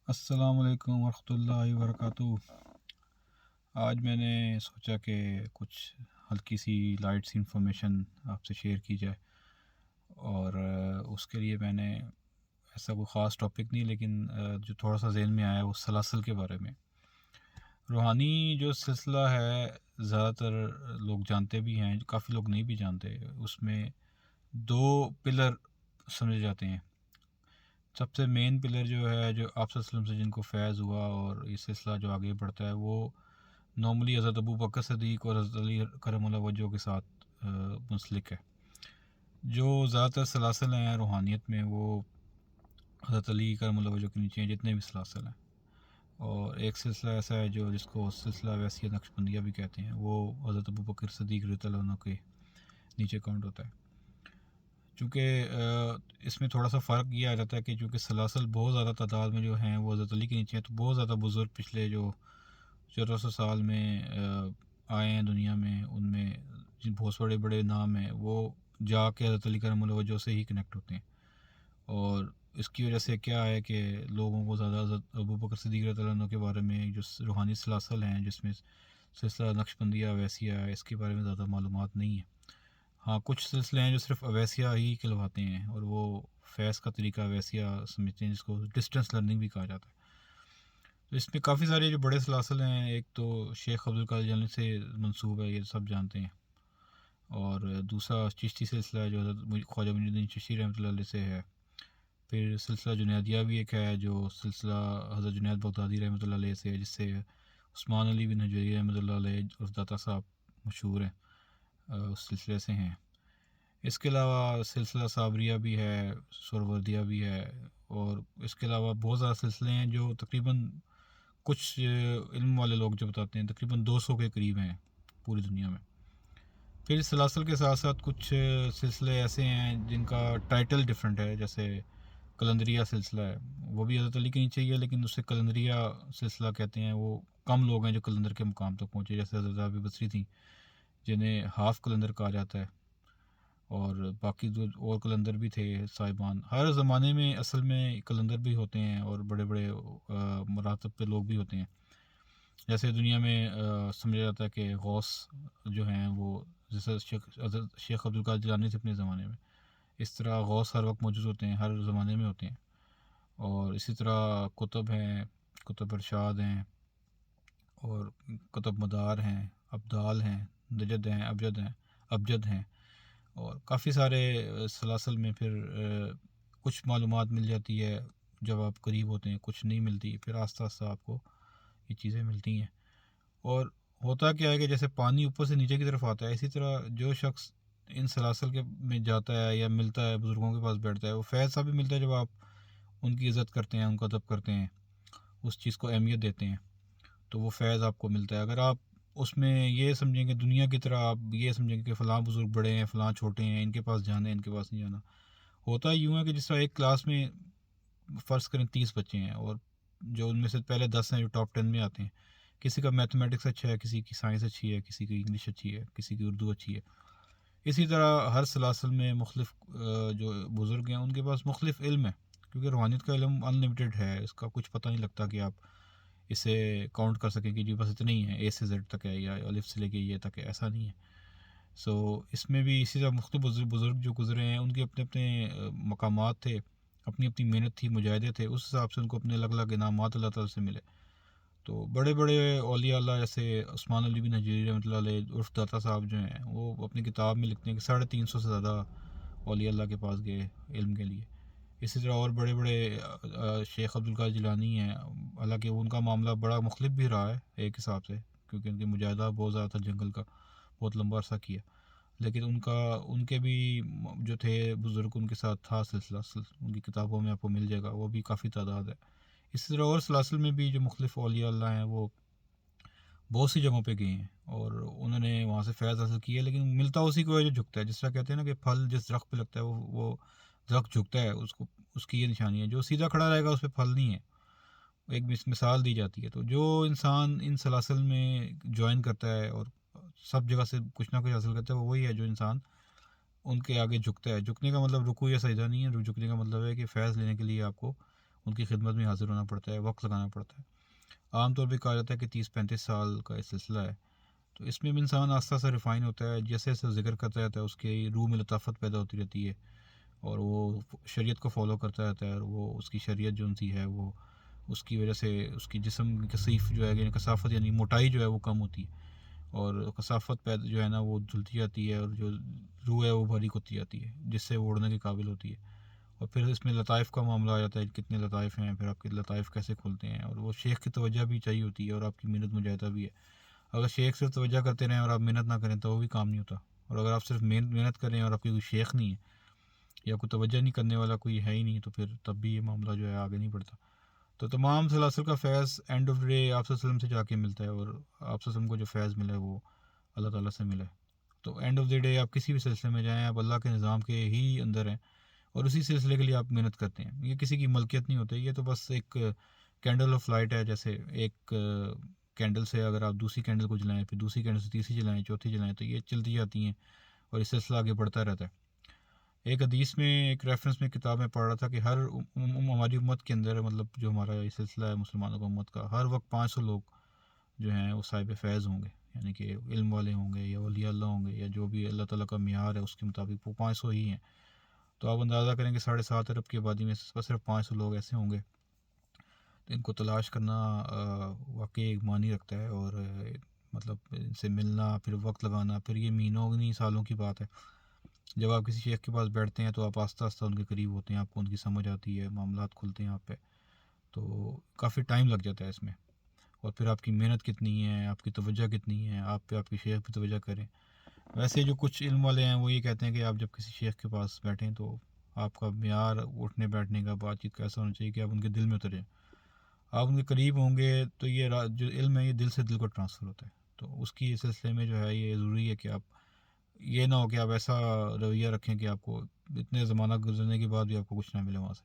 السلام علیکم ورحمۃ اللہ وبرکاتہ۔ آج میں نے سوچا کہ کچھ ہلکی سی لائٹ سی انفارمیشن آپ سے شیئر کی جائے، اور اس کے لیے میں نے ایسا کوئی خاص ٹاپک نہیں، لیکن جو تھوڑا سا ذہن میں آیا وہ سلاسل کے بارے میں۔ روحانی جو سلسلہ ہے، زیادہ تر لوگ جانتے بھی ہیں، کافی لوگ نہیں بھی جانتے۔ اس میں دو پلر سمجھے جاتے ہیں۔ سب سے مین پلر جو ہے، جو آپ صلی اللہ علیہ وسلم سے جن کو فیض ہوا اور یہ سلسلہ جو آگے بڑھتا ہے، وہ نارملی حضرت ابو بکر صدیق اور حضرت علی کرم اللہ وجہ کے ساتھ منسلک ہے۔ جو زیادہ تر سلاسل ہیں روحانیت میں، وہ حضرت علی کرم اللہ وجہ کے نیچے ہیں، جتنے بھی سلاسل ہیں۔ اور ایک سلسلہ ایسا ہے جس کو سلسلہ ویسیہ نقشبندیہ بھی کہتے ہیں، وہ حضرت ابو بکر صدیق رضی اللہ عنہ کے نیچے کاؤنٹ ہوتا ہے۔ چونکہ اس میں تھوڑا سا فرق یہ آ جاتا ہے کہ چونکہ سلاسل بہت زیادہ تعداد میں جو ہیں وہ حضرت علی کے نیچے ہیں، تو بہت زیادہ بزرگ پچھلے جو 1400 سال میں آئے ہیں دنیا میں، ان میں جن بہت بڑے بڑے نام ہیں، وہ جا کے حضرت علی کرم اللہ وجہ سے ہی کنیکٹ ہوتے ہیں۔ اور اس کی وجہ سے کیا ہے کہ لوگوں کو زیادہ حضرت ابو بکر صدیق رضی اللہ عنہ کے بارے میں، جو روحانی سلاسل ہیں جس میں سلسلہ نقشبندیہ ویسیہ ہے، اس کے بارے میں زیادہ معلومات نہیں ہیں۔ ہاں، کچھ سلسلے ہیں جو صرف اویسیہ ہی کہلواتے ہیں، اور وہ فیض کا طریقہ اویسیہ سمجھتے ہیں، جس کو ڈسٹنس لرننگ بھی کہا جاتا ہے۔ تو اس میں کافی سارے جو بڑے سلاسل ہیں، ایک تو شیخ عبد القادر جیلانی سے منسوب ہے، یہ سب جانتے ہیں۔ اور دوسرا چشتی سلسلہ ہے جو حضرت خواجہ معین الدین چشتی رحمۃ اللہ علیہ سے ہے۔ پھر سلسلہ جنیدیہ بھی ایک ہے، جو سلسلہ حضرت جنید بغدادی رحمۃ اللہ علیہ سے ہے، جس سے عثمان علی بن حجویری رحمۃ اللہ علیہ اور داتا صاحب مشہور ہیں، اس سلسلے سے ہیں۔ اس کے علاوہ سلسلہ صابریہ بھی ہے، سہروردیہ بھی ہے، اور اس کے علاوہ بہت زیادہ سلسلے ہیں جو تقریباً کچھ علم والے لوگ جو بتاتے ہیں تقریباً 200 کے قریب ہیں پوری دنیا میں۔ پھر سلاسل کے ساتھ ساتھ کچھ سلسلے ایسے ہیں جن کا ٹائٹل ڈیفرنٹ ہے، جیسے قلندریہ سلسلہ ہے، وہ بھی حضرت علی کے نیچے ہی ہے، لیکن اسے قلندریہ سلسلہ کہتے ہیں۔ وہ کم لوگ ہیں جو قلندر کے مقام تک پہنچے، جیسے حضرت رابعہ بصری تھیں جنہیں ہاف قلندر کہا جاتا ہے، اور باقی جو اور قلندر بھی تھے صاحبان۔ ہر زمانے میں اصل میں قلندر بھی ہوتے ہیں، اور بڑے بڑے مراتب پہ لوگ بھی ہوتے ہیں۔ جیسے دنیا میں سمجھا جاتا ہے کہ غوث جو ہیں وہ جیسے شیخ عبد القادر جیلانی تھے اپنے زمانے میں، اس طرح غوث ہر وقت موجود ہوتے ہیں، ہر زمانے میں ہوتے ہیں۔ اور اسی طرح کتب ہیں، کتب ارشاد ہیں، اور کتب مدار ہیں، ابدال ہیں، نجد ہیں، ابجد ہیں، اور کافی سارے سلاسل میں پھر کچھ معلومات مل جاتی ہے جب آپ قریب ہوتے ہیں، کچھ نہیں ملتی، پھر آہستہ آہستہ آپ کو یہ چیزیں ملتی ہیں۔ اور ہوتا کیا ہے کہ جیسے پانی اوپر سے نیچے کی طرف آتا ہے، اسی طرح جو شخص ان سلاسل کے میں جاتا ہے یا ملتا ہے، بزرگوں کے پاس بیٹھتا ہے، وہ فیض سا بھی ملتا ہے جب آپ ان کی عزت کرتے ہیں، ان کا ادب کرتے ہیں، اس چیز کو اہمیت دیتے ہیں، تو وہ فیض آپ کو ملتا ہے۔ اگر آپ اس میں یہ سمجھیں کہ دنیا کی طرح آپ یہ سمجھیں کہ فلاں بزرگ بڑے ہیں، فلاں چھوٹے ہیں، ان کے پاس جانا ہے، ان کے پاس نہیں جانا، ہوتا یوں ہے کہ جس طرح ایک کلاس میں فرض کریں 30 بچے ہیں، اور جو ان میں سے پہلے 10 ہیں جو ٹاپ 10 میں آتے ہیں، کسی کا میتھمیٹکس اچھا ہے، کسی کی سائنس اچھی ہے، کسی کی انگلش اچھی ہے، کسی کی اردو اچھی ہے۔ اسی طرح ہر سلاسل میں مختلف جو بزرگ ہیں ان کے پاس مختلف علم ہے، کیونکہ روحانیت کا علم ان لمیٹڈ ہے، اس کا کچھ پتہ نہیں لگتا کہ آپ اسے کاؤنٹ کر سکیں کہ جی بس اتنے ہی ہیں، اے سے زیڈ تک ہے، یا الف سے لے کے یہ تک ہے، ایسا نہیں ہے۔ سو اس میں بھی اسی طرح مختلف بزرگ جو گزرے ہیں، ان کے اپنے اپنے مقامات تھے، اپنی اپنی محنت تھی، مجاہدے تھے، اس حساب سے ان کو اپنے الگ الگ انعامات اللہ تعالیٰ سے ملے۔ تو بڑے بڑے اولیاء اللہ جیسے عثمان علی بن حجویری رحمۃ اللہ علیہ عرف داتا صاحب جو ہیں، وہ اپنی کتاب میں لکھتے ہیں کہ 350 سے زیادہ اولیاء اللہ کے پاس گئے علم کے لیے۔ اسی طرح اور بڑے بڑے شیخ عبد القادر جیلانی ہیں، حالانکہ ان کا معاملہ بڑا مختلف بھی رہا ہے ایک حساب سے، کیونکہ ان کی مجاہدہ بہت زیادہ تھا، جنگل کا بہت لمبا عرصہ کیا، لیکن ان کے بھی جو تھے بزرگ، ان کے ساتھ تھا سلسلہ، ان کی کتابوں میں آپ کو مل جائے گا، وہ بھی کافی تعداد ہے۔ اسی طرح اور سلاسل میں بھی جو مختلف اولیاء اللہ ہیں، وہ بہت سی جگہوں پہ گئے ہیں اور انہوں نے وہاں سے فیض حاصل کیا ہے، لیکن ملتا اسی کو ہے جو جھکتا ہے۔ جس طرح کہتے ہیں نا کہ پھل جس درخت پہ لگتا ہے وہ درخت جھکتا ہے، اس کی یہ نشانی ہے، جو سیدھا کھڑا رہے گا اس پہ پھل نہیں ہے۔ ایک مثال دی جاتی ہے۔ تو جو انسان ان سلاسل میں جوائن کرتا ہے اور سب جگہ سے کچھ نہ کچھ حاصل کرتا ہے، وہ وہی ہے جو انسان ان کے آگے جھکتا ہے۔ جھکنے کا مطلب رکوع یا سجدہ نہیں ہے، جھکنے کا مطلب ہے کہ فیض لینے کے لیے آپ کو ان کی خدمت میں حاضر ہونا پڑتا ہے، وقت لگانا پڑتا ہے۔ عام طور پہ کہا جاتا ہے کہ 30-35 سال کا یہ سلسلہ ہے۔ تو اس میں بھی انسان آہستہ آہستہ ریفائن ہوتا ہے، جیسے جیسے ذکر کرتا رہتا ہے اس کے روح میں لطافت پیدا ہوتی رہتی ہے، اور وہ شریعت کو فالو کرتا رہتا ہے، اور وہ اس کی شریعت جو سی ہے وہ اس کی وجہ سے اس کی جسم کثیف جو ہے یعنی کثافت یعنی موٹائی جو ہے وہ کم ہوتی ہے، اور کثافت پیدا جو ہے نا وہ دھلتی جاتی ہے، اور جو روح ہے وہ باریک ہوتی جاتی ہے، جس سے وہ اڑنے کے قابل ہوتی ہے۔ اور پھر اس میں لطائف کا معاملہ آ جاتا ہے، کتنے لطائف ہیں، پھر آپ کے لطائف کیسے کھولتے ہیں، اور وہ شیخ کی توجہ بھی چاہیے ہوتی ہے، اور آپ کی محنت مجاہدہ بھی ہے۔ اگر شیخ صرف توجہ کرتے رہیں اور آپ محنت نہ کریں تو وہ بھی کام نہیں ہوتا، اور اگر آپ صرف محنت کریں اور آپ کی کوئی شیخ نہیں ہے یا کوئی توجہ نہیں کرنے والا کوئی ہے ہی نہیں، تو پھر تب بھی یہ معاملہ جو ہے آگے نہیں بڑھتا۔ تو تمام سلاسل کا فیض اینڈ آف ڈے آپ صلی اللہ علیہ وسلم سے جا کے ملتا ہے، اور آپ صلی اللہ علیہ وسلم کو جو فیض ملا ہے وہ اللہ تعالیٰ سے ملا ہے۔ تو اینڈ آف دی ڈے آپ کسی بھی سلسلے میں جائیں، آپ اللہ کے نظام کے ہی اندر ہیں، اور اسی سلسلے کے لیے آپ محنت کرتے ہیں۔ یہ کسی کی ملکیت نہیں ہوتی، یہ تو بس ایک کینڈل آف لائٹ ہے، جیسے ایک کینڈل سے اگر آپ دوسری کینڈل کو جلائیں، پھر دوسری کینڈل سے تیسری جلائیں، چوتھی جلائیں، تو یہ چلتی جاتی ہیں اور یہ سلسلہ آگے بڑھتا رہتا ہے۔ ایک حدیث میں ایک ریفرنس میں کتاب میں پڑھ رہا تھا کہ ہر ہماری امت کے اندر، مطلب جو ہمارا یہ سلسلہ ہے مسلمانوں کا امت کا، ہر وقت 500 لوگ جو ہیں وہ صاحب فیض ہوں گے، یعنی کہ علم والے ہوں گے یا اولیاء اللہ ہوں گے، یا جو بھی اللہ تعالیٰ کا معیار ہے اس کے مطابق وہ 500 ہی ہیں۔ تو آپ اندازہ کریں کہ 7.5 ارب کی آبادی میں صرف 500 لوگ ایسے ہوں گے، تو ان کو تلاش کرنا واقعی ایک معنی رکھتا ہے، اور مطلب ان سے ملنا، پھر وقت لگانا، پھر یہ مہینوں نہیں سالوں کی بات ہے۔ جب آپ کسی شیخ کے پاس بیٹھتے ہیں تو آپ آہستہ آہستہ ان کے قریب ہوتے ہیں، آپ کو ان کی سمجھ آتی ہے، معاملات کھلتے ہیں آپ پہ، تو کافی ٹائم لگ جاتا ہے اس میں۔ اور پھر آپ کی محنت کتنی ہے، آپ کی توجہ کتنی ہے، آپ پہ آپ کے شیخ پہ توجہ کریں۔ ویسے جو کچھ علم والے ہیں وہ یہ کہتے ہیں کہ آپ جب کسی شیخ کے پاس بیٹھیں تو آپ کا معیار اٹھنے بیٹھنے کا، بات چیت کا ایسا ہونا چاہیے کہ آپ ان کے دل میں اتریں۔ آپ ان کے قریب ہوں گے تو یہ جو علم ہے یہ دل سے دل کو ٹرانسفر ہوتا ہے، تو اس کی سلسلے میں جو ہے یہ ضروری ہے کہ آپ یہ نہ ہو کہ آپ ایسا رویہ رکھیں کہ آپ کو اتنے زمانہ گزرنے کے بعد بھی آپ کو کچھ نہ ملے وہاں سے۔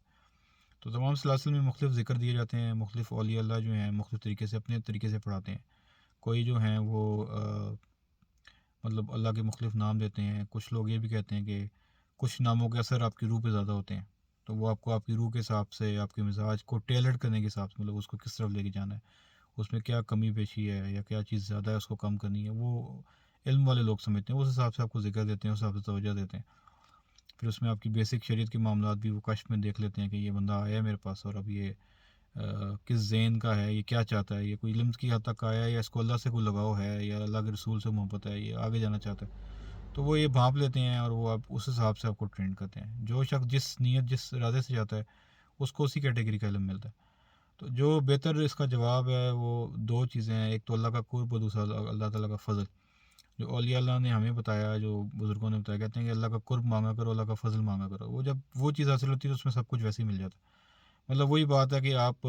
تو تمام سلاسل میں مختلف ذکر دیے جاتے ہیں، مختلف اولیاء اللہ جو ہیں مختلف طریقے سے اپنے طریقے سے پڑھاتے ہیں۔ کوئی جو ہیں وہ مطلب اللہ کے مختلف نام دیتے ہیں، کچھ لوگ یہ بھی کہتے ہیں کہ کچھ ناموں کے اثر آپ کی روح پہ زیادہ ہوتے ہیں، تو وہ آپ کو آپ کی روح کے حساب سے، آپ کے مزاج کو ٹیلر کرنے کے حساب سے، مطلب اس کو کس طرف لے کے جانا ہے، اس میں کیا کمی پیشی ہے یا کیا چیز زیادہ ہے اس کو کم کرنی ہے، وہ علم والے لوگ سمجھتے ہیں، اس حساب سے آپ کو ذکر دیتے ہیں، اس حساب سے توجہ دیتے ہیں۔ پھر اس میں آپ کی بیسک شریعت کے معاملات بھی وہ کشف میں دیکھ لیتے ہیں کہ یہ بندہ آیا ہے میرے پاس، اور اب یہ کس ذہن کا ہے، یہ کیا چاہتا ہے، یہ کوئی علم کی حد تک آیا ہے یا اس کو اللہ سے کوئی لگاؤ ہے یا اللہ کے رسول سے محبت ہے، یہ آگے جانا چاہتا ہے، تو وہ یہ بھانپ لیتے ہیں، اور وہ آپ اس حساب سے آپ کو ٹرینڈ کرتے ہیں۔ جو شخص جس نیت جس ارادے سے جاتا ہے اس کو اسی کیٹیگری کا علم ملتا ہے۔ تو جو بہتر اس کا جواب ہے وہ دو چیزیں ہیں، ایک تو اللہ کا قرب، اور دوسرا اللہ تعالیٰ کا فضل۔ جو اولیاء اللہ نے ہمیں بتایا، جو بزرگوں نے بتایا، کہتے ہیں کہ اللہ کا قرب مانگا کرو، اللہ کا فضل مانگا کرو، وہ جب وہ چیز حاصل ہوتی ہے تو اس میں سب کچھ ویسے ہی مل جاتا ہے۔ مطلب وہی بات ہے کہ آپ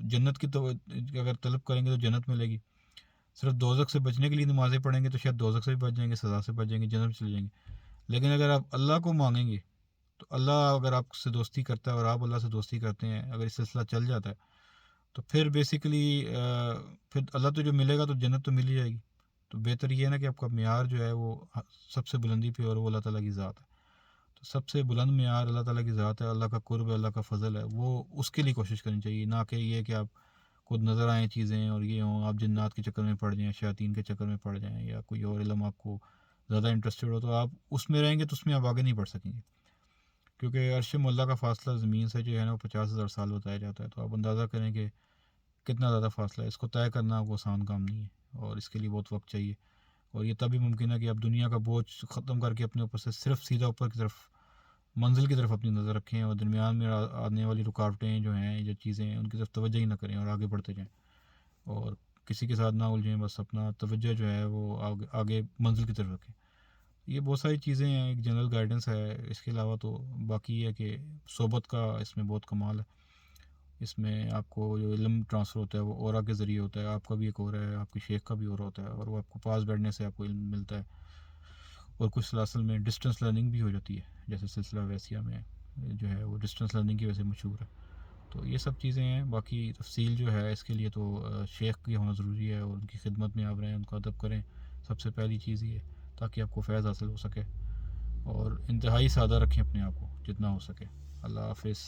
جنت کی تو اگر طلب کریں گے تو جنت ملے گی، صرف دوزخ سے بچنے کے لیے نمازیں پڑھیں گے تو شاید دوزخ سے بھی بچ جائیں گے، سزا سے بچ جائیں گے، جنت میں چلے جائیں گے۔ لیکن اگر آپ اللہ کو مانگیں گے تو اللہ اگر آپ سے دوستی کرتا ہے اور آپ اللہ سے دوستی کرتے ہیں، اگر یہ سلسلہ چل جاتا ہے تو پھر بیسیکلی پھر اللہ تو جو ملے گا تو جنت تو مل ہی جائے گی۔ تو بہتر یہ ہے نا کہ آپ کا معیار جو ہے وہ سب سے بلندی پہ، اور وہ اللہ تعالیٰ کی ذات ہے۔ تو سب سے بلند معیار اللہ تعالیٰ کی ذات ہے، اللہ کا قرب ہے، اللہ کا فضل ہے، وہ اس کے لیے کوشش کرنی چاہیے، نہ کہ یہ کہ آپ خود نظر آئیں چیزیں اور یہ ہوں آپ جنات کے چکر میں پڑ جائیں، شیاطین کے چکر میں پڑ جائیں، یا کوئی اور علم آپ کو زیادہ انٹرسٹڈ ہو تو آپ اس میں رہیں گے تو اس میں آپ آگے نہیں بڑھ سکیں گے، کیونکہ عرش مولا کا فاصلہ زمین سے جو ہے نا وہ 50,000 سال بتایا جاتا ہے۔ تو آپ اندازہ کریں کہ کتنا زیادہ فاصلہ ہے، اس کو طے کرنا وہ آسان کام نہیں ہے، اور اس کے لیے بہت وقت چاہیے، اور یہ تبھی ممکن ہے کہ آپ دنیا کا بوجھ ختم کر کے اپنے اوپر سے صرف سیدھا اوپر کی طرف منزل کی طرف اپنی نظر رکھیں، اور درمیان میں آنے والی رکاوٹیں جو ہیں، جو چیزیں ہیں، ان کی طرف توجہ ہی نہ کریں اور آگے بڑھتے جائیں، اور کسی کے ساتھ نہ الجھیں، بس اپنا توجہ جو ہے وہ آگے منزل کی طرف رکھیں۔ یہ بہت ساری چیزیں ہیں، ایک جنرل گائیڈنس ہے، اس کے علاوہ تو باقی یہ ہے کہ صحبت کا اس میں بہت کمال ہے۔ اس میں آپ کو جو علم ٹرانسفر ہوتا ہے وہ اورا کے ذریعے ہوتا ہے، آپ کا بھی ایک اورا ہے، آپ کے شیخ کا بھی اورا ہوتا ہے، اور وہ آپ کو پاس بیٹھنے سے آپ کو علم ملتا ہے۔ اور کچھ سلاسل میں ڈسٹنس لرننگ بھی ہو جاتی ہے، جیسے سلسلہ ویسیہ میں جو ہے وہ ڈسٹنس لرننگ کی وجہ سے مشہور ہے۔ تو یہ سب چیزیں ہیں، باقی تفصیل جو ہے اس کے لیے تو شیخ کی ہونا ضروری ہے، اور ان کی خدمت میں آپ رہیں، ان کا ادب کریں، سب سے پہلی چیز یہ ہے، تاکہ آپ کو فیض حاصل ہو سکے، اور انتہائی سادہ رکھیں اپنے آپ کو جتنا ہو سکے۔ اللہ حافظ۔